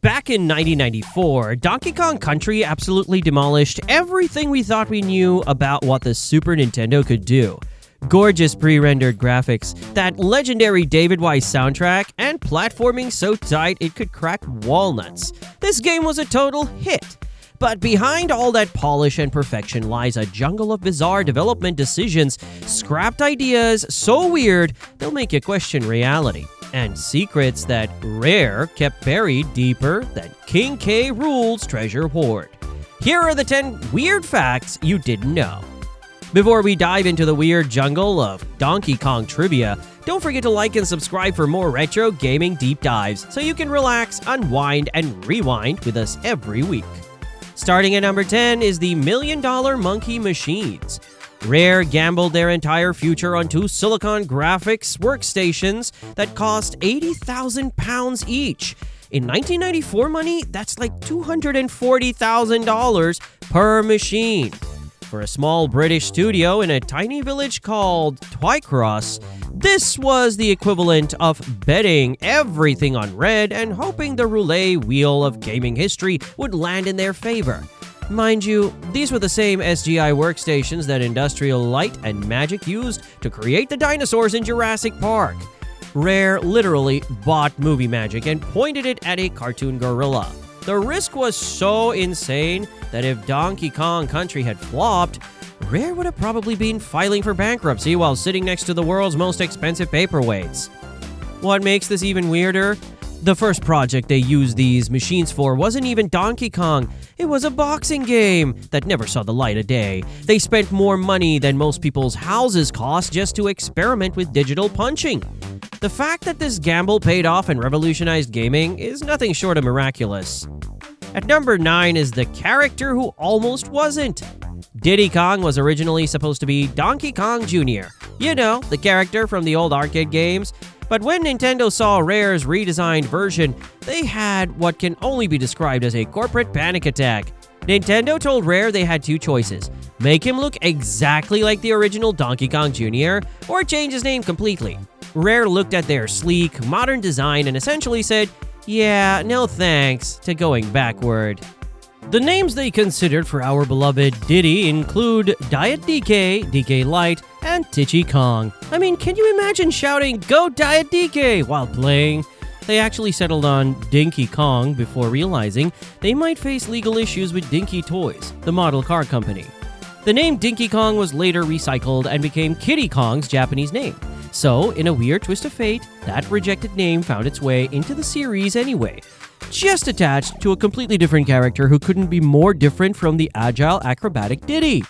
Back in 1994, Donkey Kong Country absolutely demolished everything we thought we knew about what the Super Nintendo could do. Gorgeous pre-rendered graphics, that legendary David Wise soundtrack, and platforming so tight it could crack walnuts. This game was a total hit. But behind all that polish and perfection lies a jungle of bizarre development decisions, scrapped ideas so weird they'll make you question reality, and secrets that Rare kept buried deeper than King K. Rool's treasure hoard. Here are the 10 weird facts you didn't know. Before we dive into the weird jungle of Donkey Kong trivia, don't forget to like and subscribe for more retro gaming deep dives so you can relax, unwind, and rewind with us every week. Starting at number 10 is the $1 Million Monkey Machines. Rare gambled their entire future on two silicon graphics workstations that cost £80,000 each. In 1994 money, that's like $240,000 per machine. For a small British studio in a tiny village called Twycross, this was the equivalent of betting everything on red and hoping the roulette wheel of gaming history would land in their favor. Mind you, these were the same SGI workstations that Industrial Light and Magic used to create the dinosaurs in Jurassic Park. Rare literally bought movie magic and pointed it at a cartoon gorilla. The risk was so insane that if Donkey Kong Country had flopped, Rare would have probably been filing for bankruptcy while sitting next to the world's most expensive paperweights. What makes this even weirder? The first project they used these machines for wasn't even Donkey Kong. It was a boxing game that never saw the light of day. They spent more money than most people's houses cost just to experiment with digital punching. The fact that this gamble paid off and revolutionized gaming is nothing short of miraculous. At number 9 is the character who almost wasn't. Diddy Kong was originally supposed to be Donkey Kong Jr. You know, the character from the old arcade games. But when Nintendo saw Rare's redesigned version, they had what can only be described as a corporate panic attack. Nintendo told Rare they had two choices: make him look exactly like the original Donkey Kong Jr., or change his name completely. Rare looked at their sleek, modern design and essentially said, "Yeah, no thanks," to going backward. The names they considered for our beloved Diddy include Diet DK, DK Light, and Titchy Kong. I mean, can you imagine shouting, "Go Diet DK!" while playing? They actually settled on Dinky Kong before realizing they might face legal issues with Dinky Toys, the model car company. The name Dinky Kong was later recycled and became Kiddy Kong's Japanese name. So, in a weird twist of fate, that rejected name found its way into the series anyway, just attached to a completely different character who couldn't be more different from the agile acrobatic Diddy.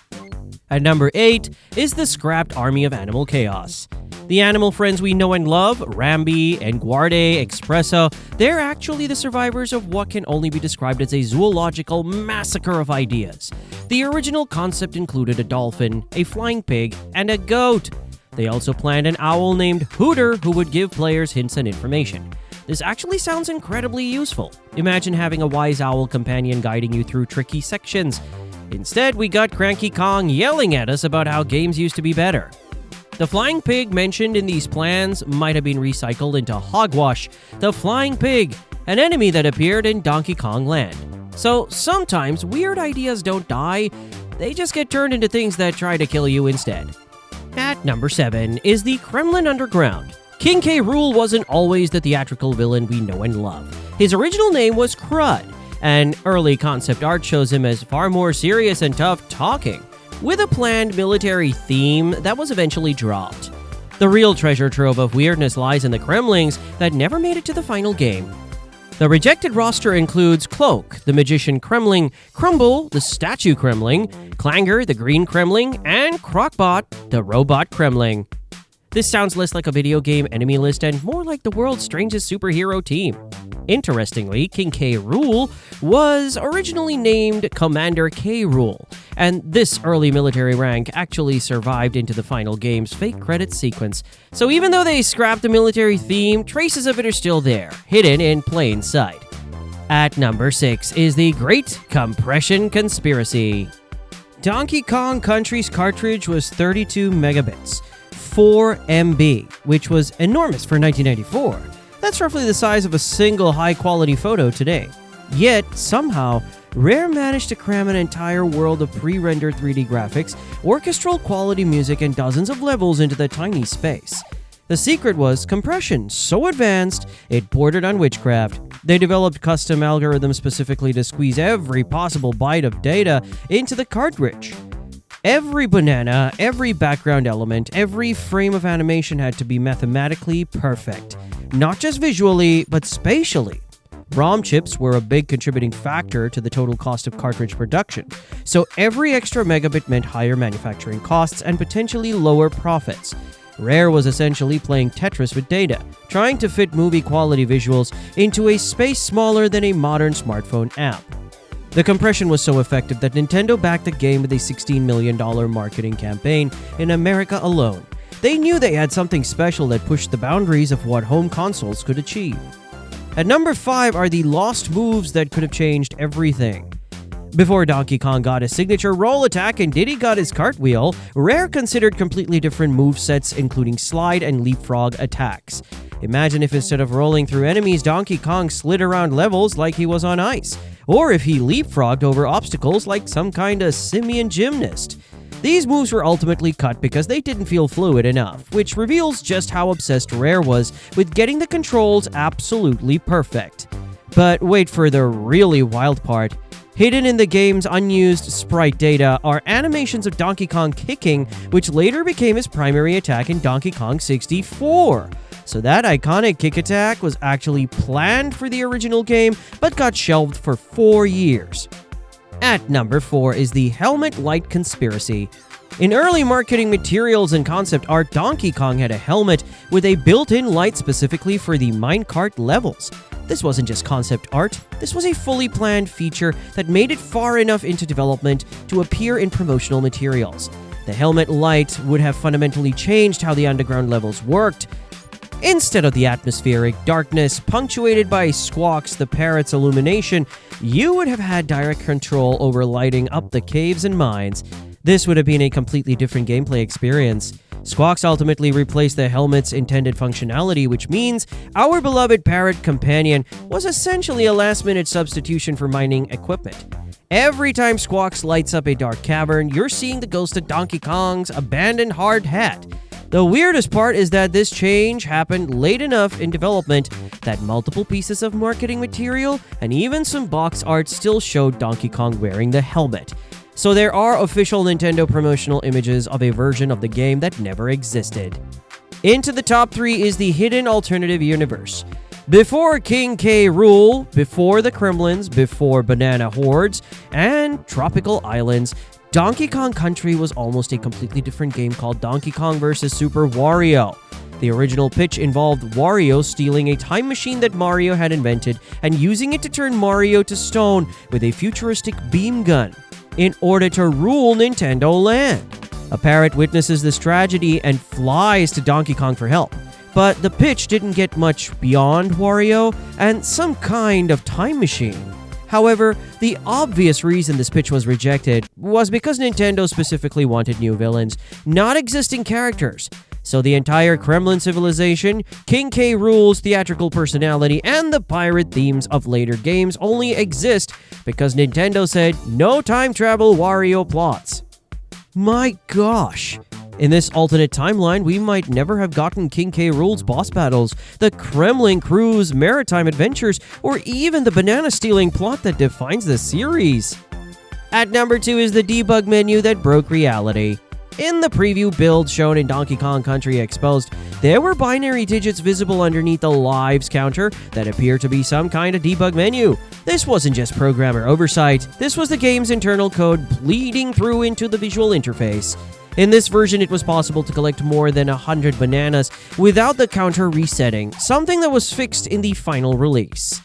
At number 8 is the scrapped army of Animal Chaos. The animal friends we know and love, Rambi, Enguarde, Expresso, they're actually the survivors of what can only be described as a zoological massacre of ideas. The original concept included a dolphin, a flying pig, and a goat. They also planned an owl named Hooter who would give players hints and information. This actually sounds incredibly useful. Imagine having a wise owl companion guiding you through tricky sections. Instead, we got Cranky Kong yelling at us about how games used to be better. The flying pig mentioned in these plans might have been recycled into Hogwash, the flying pig, an enemy that appeared in Donkey Kong Land. So sometimes weird ideas don't die, they just get turned into things that try to kill you instead. At number 7 is the Kremling Underground. King K. Rool wasn't always the theatrical villain we know and love. His original name was Crud, and early concept art shows him as far more serious and tough talking, with a planned military theme that was eventually dropped. The real treasure trove of weirdness lies in the Kremlings that never made it to the final game. The rejected roster includes Cloak, the magician Kremling, Crumble, the statue Kremling, Clanger, the green Kremling, and Crockbot, the robot Kremling. This sounds less like a video game enemy list and more like the world's strangest superhero team. Interestingly, King K. Rool was originally named Commander K. Rool, and this early military rank actually survived into the final game's fake credits sequence. So even though they scrapped the military theme, traces of it are still there, hidden in plain sight. At number 6 is the Great Compression Conspiracy. Donkey Kong Country's cartridge was 32 megabits, 4 MB, which was enormous for 1994. That's roughly the size of a single high-quality photo today. Yet, somehow, Rare managed to cram an entire world of pre-rendered 3D graphics, orchestral quality music, and dozens of levels into the tiny space. The secret was compression, so advanced it bordered on witchcraft. They developed custom algorithms specifically to squeeze every possible byte of data into the cartridge. Every banana, every background element, every frame of animation had to be mathematically perfect. Not just visually, but spatially. ROM chips were a big contributing factor to the total cost of cartridge production, so every extra megabit meant higher manufacturing costs and potentially lower profits. Rare was essentially playing Tetris with data, trying to fit movie-quality visuals into a space smaller than a modern smartphone app. The compression was so effective that Nintendo backed the game with a $16 million marketing campaign in America alone. They knew they had something special that pushed the boundaries of what home consoles could achieve. At number 5 are the lost moves that could have changed everything. Before Donkey Kong got his signature roll attack and Diddy got his cartwheel, Rare considered completely different movesets, including slide and leapfrog attacks. Imagine if instead of rolling through enemies, Donkey Kong slid around levels like he was on ice, or if he leapfrogged over obstacles like some kind of simian gymnast. These moves were ultimately cut because they didn't feel fluid enough, which reveals just how obsessed Rare was with getting the controls absolutely perfect. But wait for the really wild part. Hidden in the game's unused sprite data are animations of Donkey Kong kicking, which later became his primary attack in Donkey Kong 64. So that iconic kick attack was actually planned for the original game, but got shelved for 4 years. At number 4 is the Helmet Light Conspiracy. In early marketing materials and concept art, Donkey Kong had a helmet with a built-in light specifically for the minecart levels. This wasn't just concept art, this was a fully planned feature that made it far enough into development to appear in promotional materials. The helmet light would have fundamentally changed how the underground levels worked. Instead of the atmospheric darkness punctuated by Squawks the Parrot's illumination, you would have had direct control over lighting up the caves and mines. This would have been a completely different gameplay experience. Squawks ultimately replaced the helmet's intended functionality, which means our beloved parrot companion was essentially a last-minute substitution for mining equipment. Every time Squawks lights up a dark cavern, you're seeing the ghost of Donkey Kong's abandoned hard hat. The weirdest part is that this change happened late enough in development that multiple pieces of marketing material and even some box art still showed Donkey Kong wearing the helmet. So there are official Nintendo promotional images of a version of the game that never existed. Into the top 3 is the hidden alternative universe. Before King K. Rool, before the Kremlins, before banana hordes, and tropical islands, Donkey Kong Country was almost a completely different game called Donkey Kong vs. Super Wario. The original pitch involved Wario stealing a time machine that Mario had invented and using it to turn Mario to stone with a futuristic beam gun in order to rule Nintendo Land. A parrot witnesses this tragedy and flies to Donkey Kong for help. But the pitch didn't get much beyond Wario and some kind of time machine. However, the obvious reason this pitch was rejected was because Nintendo specifically wanted new villains, not existing characters. So the entire Kremlin civilization, King K. Rool's theatrical personality, and the pirate themes of later games only exist because Nintendo said no time travel Wario plots. My gosh! In this alternate timeline, we might never have gotten King K. Rool's boss battles, the Kremling crew's maritime adventures, or even the banana-stealing plot that defines the series. At number 2 is the debug menu that broke reality. In the preview build shown in Donkey Kong Country Exposed, there were binary digits visible underneath the lives counter that appear to be some kind of debug menu. This wasn't just programmer oversight, this was the game's internal code bleeding through into the visual interface. In this version, it was possible to collect more than 100 bananas without the counter resetting, something that was fixed in the final release.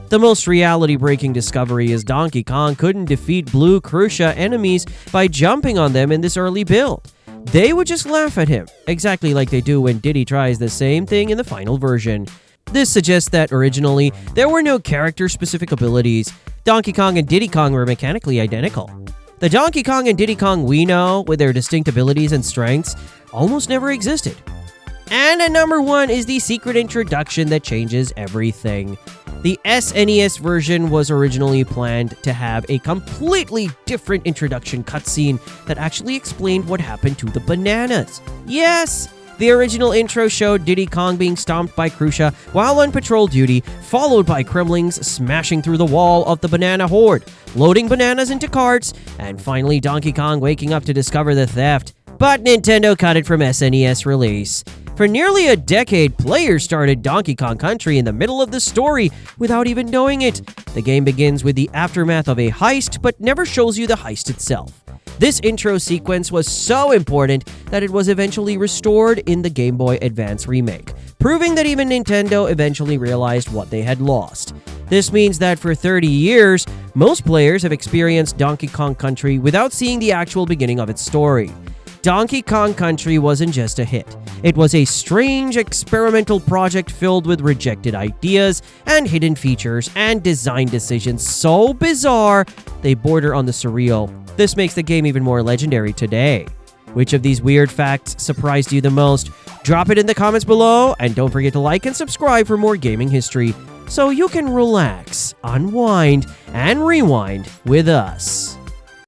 The most reality-breaking discovery is Donkey Kong couldn't defeat Blue Crucia enemies by jumping on them in this early build. They would just laugh at him, exactly like they do when Diddy tries the same thing in the final version. This suggests that originally, there were no character-specific abilities. Donkey Kong and Diddy Kong were mechanically identical. The Donkey Kong and Diddy Kong we know, with their distinct abilities and strengths, almost never existed. And at number 1 is the secret introduction that changes everything. The SNES version was originally planned to have a completely different introduction cutscene that actually explained what happened to the bananas. Yes! The original intro showed Diddy Kong being stomped by Crucia while on patrol duty, followed by Kremlings smashing through the wall of the banana hoard, loading bananas into carts, and finally Donkey Kong waking up to discover the theft. But Nintendo cut it from SNES release. For nearly a decade, players started Donkey Kong Country in the middle of the story without even knowing it. The game begins with the aftermath of a heist, but never shows you the heist itself. This intro sequence was so important that it was eventually restored in the Game Boy Advance remake, proving that even Nintendo eventually realized what they had lost. This means that for 30 years, most players have experienced Donkey Kong Country without seeing the actual beginning of its story. Donkey Kong Country wasn't just a hit. It was a strange experimental project filled with rejected ideas and hidden features and design decisions so bizarre they border on the surreal. This makes the game even more legendary today. Which of these weird facts surprised you the most? Drop it in the comments below, and don't forget to like and subscribe for more gaming history so you can relax, unwind, and rewind with us.